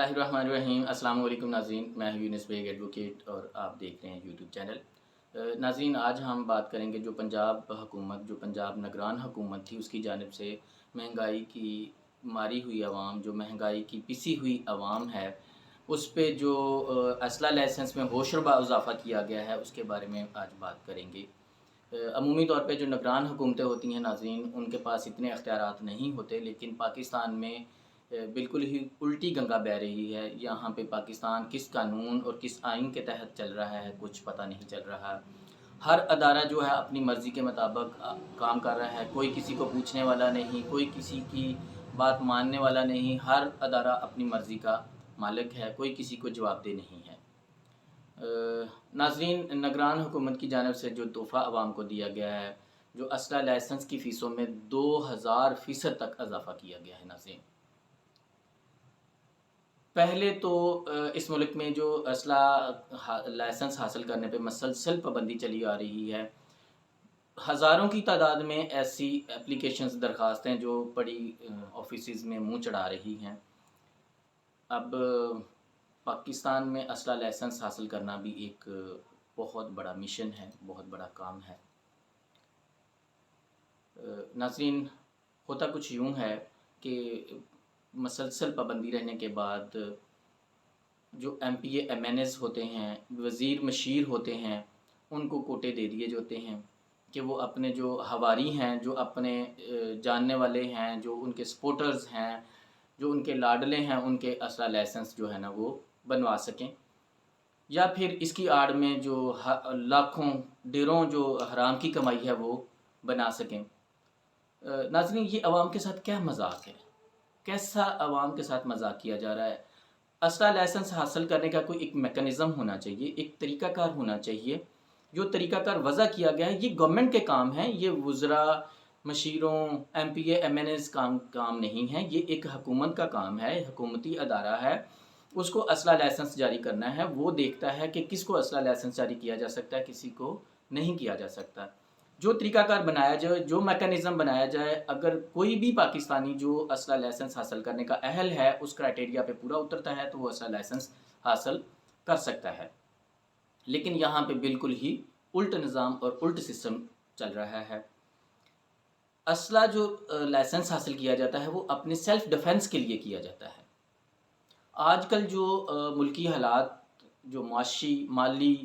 اللہ الرحمن الرحیم۔ السلام علیکم ناظرین، میں ہوں یونس بیگ ایڈوکیٹ اور آپ دیکھ رہے ہیں یوٹیوب چینل۔ ناظرین، آج ہم بات کریں گے جو پنجاب نگران حکومت تھی اس کی جانب سے مہنگائی کی ماری ہوئی عوام، جو مہنگائی کی پسی ہوئی عوام ہے، اس پہ جو اسلحہ لائسنس میں ہوشربا اضافہ کیا گیا ہے اس کے بارے میں آج بات کریں گے۔ عمومی طور پہ جو نگران حکومتیں ہوتی ہیں ناظرین، ان کے پاس اتنے اختیارات نہیں ہوتے، لیکن پاکستان میں بالکل ہی الٹی گنگا بہہ رہی ہے۔ یہاں پہ پاکستان کس قانون اور کس آئین کے تحت چل رہا ہے کچھ پتہ نہیں چل رہا۔ ہر ادارہ جو ہے اپنی مرضی کے مطابق کام کر رہا ہے، کوئی کسی کو پوچھنے والا نہیں، کوئی کسی کی بات ماننے والا نہیں، ہر ادارہ اپنی مرضی کا مالک ہے، کوئی کسی کو جواب دہ نہیں ہے۔ ناظرین، نگران حکومت کی جانب سے جو تحفہ عوام کو دیا گیا ہے، جو اسلحہ لائسنس کی فیسوں میں 2000% تک اضافہ کیا گیا ہے ناظرین۔ پہلے تو اس ملک میں جو اسلحہ لائسنس حاصل کرنے پہ مسلسل پابندی چلی آ رہی ہے، ہزاروں کی تعداد میں ایسی اپلیکیشنز درخواستیں جو بڑی آفیسز میں منہ چڑھا رہی ہیں۔ اب پاکستان میں اسلحہ لائسنس حاصل کرنا بھی ایک بہت بڑا مشن ہے، بہت بڑا کام ہے۔ ناظرین، ہوتا کچھ یوں ہے کہ مسلسل پابندی رہنے کے بعد جو M P A M N As ہوتے ہیں، وزیر مشیر ہوتے ہیں، ان کو کوٹے دے دیے جاتے ہیں کہ وہ اپنے جو ہواری ہیں، جو اپنے جاننے والے ہیں، جو ان کے سپورٹرز ہیں، جو ان کے لاڈلے ہیں، ان کے اسلحہ لائسنس جو ہے نا وہ بنوا سکیں، یا پھر اس کی آڑ میں جو لاکھوں ڈیروں جو حرام کی کمائی ہے وہ بنا سکیں۔ ناظرین، یہ عوام کے ساتھ کیا مذاق ہے؟ کیسا عوام کے ساتھ مذاق کیا جا رہا ہے؟ اسلحہ لائسنس حاصل کرنے کا کوئی ایک میکانزم ہونا چاہیے، ایک طریقہ کار ہونا چاہیے۔ جو طریقہ کار وضع کیا گیا ہے یہ گورنمنٹ کے کام ہیں، یہ وزراء، مشیروں، M P A M N As کام نہیں ہے، یہ ایک حکومت کا کام ہے، حکومتی ادارہ ہے، اس کو اسلحہ لائسنس جاری کرنا ہے۔ وہ دیکھتا ہے کہ کس کو اسلحہ لائسنس جاری کیا جا سکتا ہے، کسی کو نہیں کیا جا سکتا۔ جو طریقہ کار بنایا جائے، جو میکانزم بنایا جائے، اگر کوئی بھی پاکستانی جو اسلحہ لائسنس حاصل کرنے کا اہل ہے، اس کرائٹیریا پہ پورا اترتا ہے تو وہ اسلحہ لائسنس حاصل کر سکتا ہے۔ لیکن یہاں پہ بالکل ہی الٹ نظام اور الٹ سسٹم چل رہا ہے۔ اسلحہ جو لائسنس حاصل کیا جاتا ہے وہ اپنے سیلف ڈیفنس کے لیے کیا جاتا ہے۔ آج کل جو ملکی حالات، جو معاشی مالی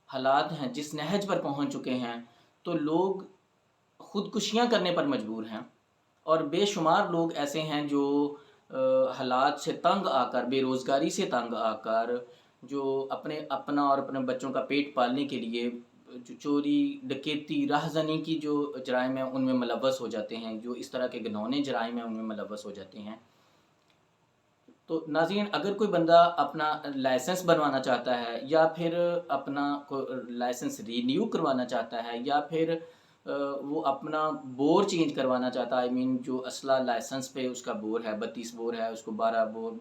حالات ہیں، جس نہج پر پہنچ چکے ہیں، تو لوگ خودکشیاں کرنے پر مجبور ہیں، اور بے شمار لوگ ایسے ہیں جو حالات سے تنگ آ کر، بے روزگاری سے تنگ آ کر، جو اپنا اور اپنے بچوں کا پیٹ پالنے کے لیے جو چوری، ڈکیتی، راہزنی کی جو جرائم ہیں ان میں ملوث ہو جاتے ہیں، جو اس طرح کے گھنونے جرائم ہیں ان میں ملوث ہو جاتے ہیں۔ تو ناظرین، اگر کوئی بندہ اپنا لائسنس بنوانا چاہتا ہے، یا پھر اپنا لائسنس رینیو کروانا چاہتا ہے، یا پھر وہ اپنا بور چینج کروانا چاہتا ہے، جو اسلحہ لائسنس پہ اس کا بور ہے 32 بور ہے، اس کو 12 بور،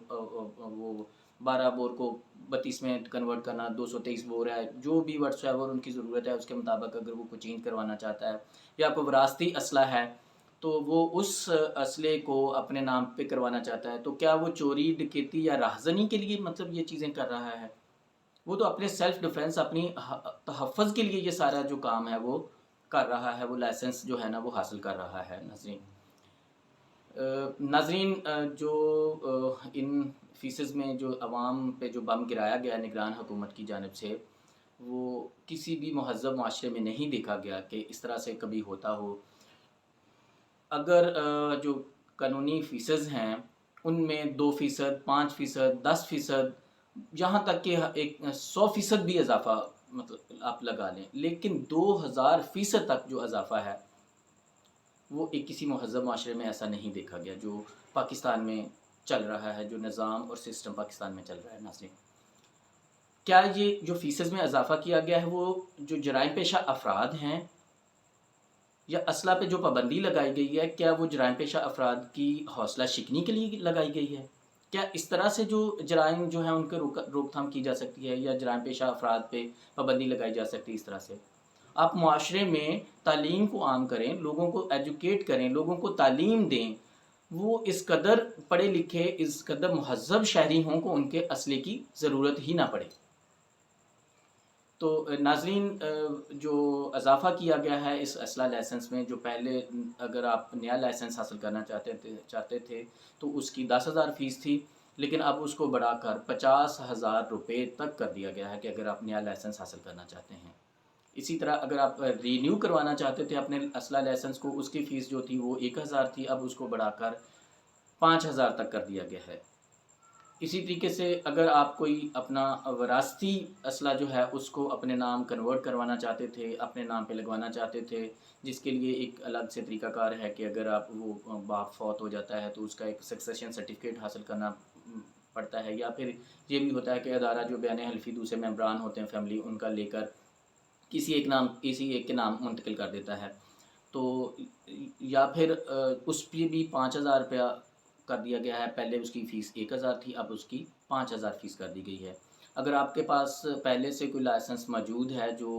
وہ 12 بور کو 32 میں کنورٹ کرنا، 223 بور ہے، جو بھی واٹس ایور ان کی ضرورت ہے اس کے مطابق اگر وہ کوئی چینج کروانا چاہتا ہے، یا کوئی وراثتی اسلحہ ہے تو وہ اس اسلحے کو اپنے نام پہ کروانا چاہتا ہے، تو کیا وہ چوری، ڈکیتی یا راہزنی کے لیے یہ چیزیں کر رہا ہے؟ وہ تو اپنے سیلف ڈیفنس، اپنی تحفظ کے لیے یہ سارا جو کام ہے وہ کر رہا ہے، وہ لائسنس جو ہے نا وہ حاصل کر رہا ہے۔ ناظرین، جو ان فیسز میں جو عوام پہ جو بم گرایا گیا نگران حکومت کی جانب سے، وہ کسی بھی مہذب معاشرے میں نہیں دیکھا گیا کہ اس طرح سے کبھی ہوتا ہو۔ اگر جو قانونی فیسز ہیں ان میں 2%، 5%، 10%، یہاں تک کہ ایک 100% بھی اضافہ آپ لگا لیں، لیکن 2000% تک جو اضافہ ہے وہ ایک کسی مہذب معاشرے میں ایسا نہیں دیکھا گیا جو پاکستان میں چل رہا ہے، جو نظام اور سسٹم پاکستان میں چل رہا ہے۔ ناظرین، کیا یہ جو فیسز میں اضافہ کیا گیا ہے وہ جو جرائم پیشہ افراد ہیں، یا اسلحہ پہ جو پابندی لگائی گئی ہے، کیا وہ جرائم پیشہ افراد کی حوصلہ شکنی کے لیے لگائی گئی ہے؟ کیا اس طرح سے جو جرائم جو ہیں ان کے روک تھام کی جا سکتی ہے، یا جرائم پیشہ افراد پہ پابندی لگائی جا سکتی ہے اس طرح سے؟ آپ معاشرے میں تعلیم کو عام کریں، لوگوں کو ایجوکیٹ کریں، لوگوں کو تعلیم دیں، وہ اس قدر پڑھے لکھے، اس قدر مہذب شہری ہوں کہ ان کے اسلحے کی ضرورت ہی نہ پڑے۔ تو ناظرین، جو اضافہ کیا گیا ہے اس اسلحہ لائسنس میں، جو پہلے اگر آپ نیا لائسنس حاصل کرنا چاہتے تھے تو اس کی 10,000 فیس تھی، لیکن اب اس کو بڑھا کر 50,000 روپے تک کر دیا گیا ہے کہ اگر آپ نیا لائسنس حاصل کرنا چاہتے ہیں۔ اسی طرح اگر آپ رینیو کروانا چاہتے تھے اپنے اسلحہ لائسنس کو، اس کی فیس جو تھی وہ 1,000 تھی، اب اس کو بڑھا کر 5,000 تک کر دیا گیا ہے۔ اسی طریقے سے اگر آپ کوئی اپنا وراثتی اسلحہ جو ہے اس کو اپنے نام کنورٹ کروانا چاہتے تھے، اپنے نام پہ لگوانا چاہتے تھے، جس کے لیے ایک الگ سے طریقہ کار ہے کہ اگر آپ وہ باپ فوت ہو جاتا ہے تو اس کا ایک سکسیشن سرٹیفکیٹ حاصل کرنا پڑتا ہے، یا پھر یہ بھی ہوتا ہے کہ ادارہ جو بیان حلفی دوسرے ممبران ہوتے ہیں فیملی، ان کا لے کر کسی ایک کے نام منتقل کر دیتا ہے، تو یا پھر اس پہ بھی 5,000 روپیہ کر دیا گیا ہے۔ پہلے اس کی فیس 1,000 تھی، اب اس کی 5,000 فیس کر دی گئی ہے۔ اگر آپ کے پاس پہلے سے کوئی لائسنس موجود ہے جو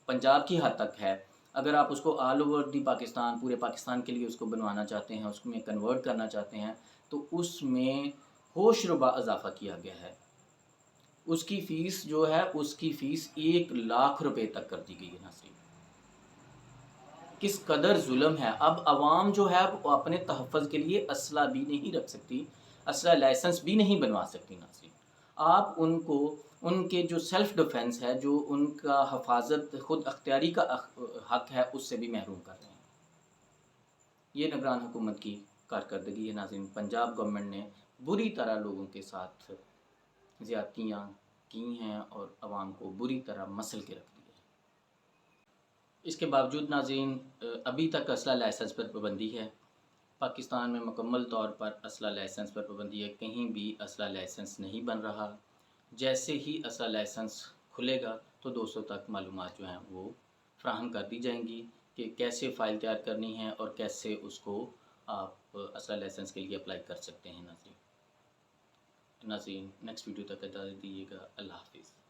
پنجاب کی حد تک ہے، اگر آپ اس کو آل اوور دی پاکستان، پورے پاکستان کے لیے اس کو بنوانا چاہتے ہیں، اس میں کنورٹ کرنا چاہتے ہیں، تو اس میں ہوش ربا اضافہ کیا گیا ہے۔ اس کی فیس جو ہے، اس کی فیس 1,00,000 روپے تک کر دی گئی ہے ناظرین۔ کس قدر ظلم ہے! اب عوام جو ہے وہ اپنے تحفظ کے لیے اسلحہ بھی نہیں رکھ سکتی، اسلحہ لائسنس بھی نہیں بنوا سکتی ناظرین۔ آپ ان کو ان کے جو سیلف ڈیفنس ہے، جو ان کا حفاظت خود اختیاری کا حق ہے، اس سے بھی محروم کر رہے ہیں۔ یہ نگران حکومت کی کارکردگی ہے ناظرین۔ پنجاب گورنمنٹ نے بری طرح لوگوں کے ساتھ زیادتیاں کی ہیں اور عوام کو بری طرح مسل کے رکھ دیا ہے۔ اس کے باوجود ناظرین، ابھی تک اسلحہ لائسنس پر پابندی ہے۔ پاکستان میں مکمل طور پر اسلحہ لائسنس پر پابندی ہے، کہیں بھی اسلحہ لائسنس نہیں بن رہا۔ جیسے ہی اسلحہ لائسنس کھلے گا تو دوستوں تک معلومات جو ہیں وہ فراہم کر دی جائیں گی کہ کیسے فائل تیار کرنی ہے اور کیسے اس کو آپ اسلحہ لائسنس کے لیے اپلائی کر سکتے ہیں ناظرین۔ نیکسٹ ویڈیو تک اجازت دیجیے گا۔ اللہ حافظ۔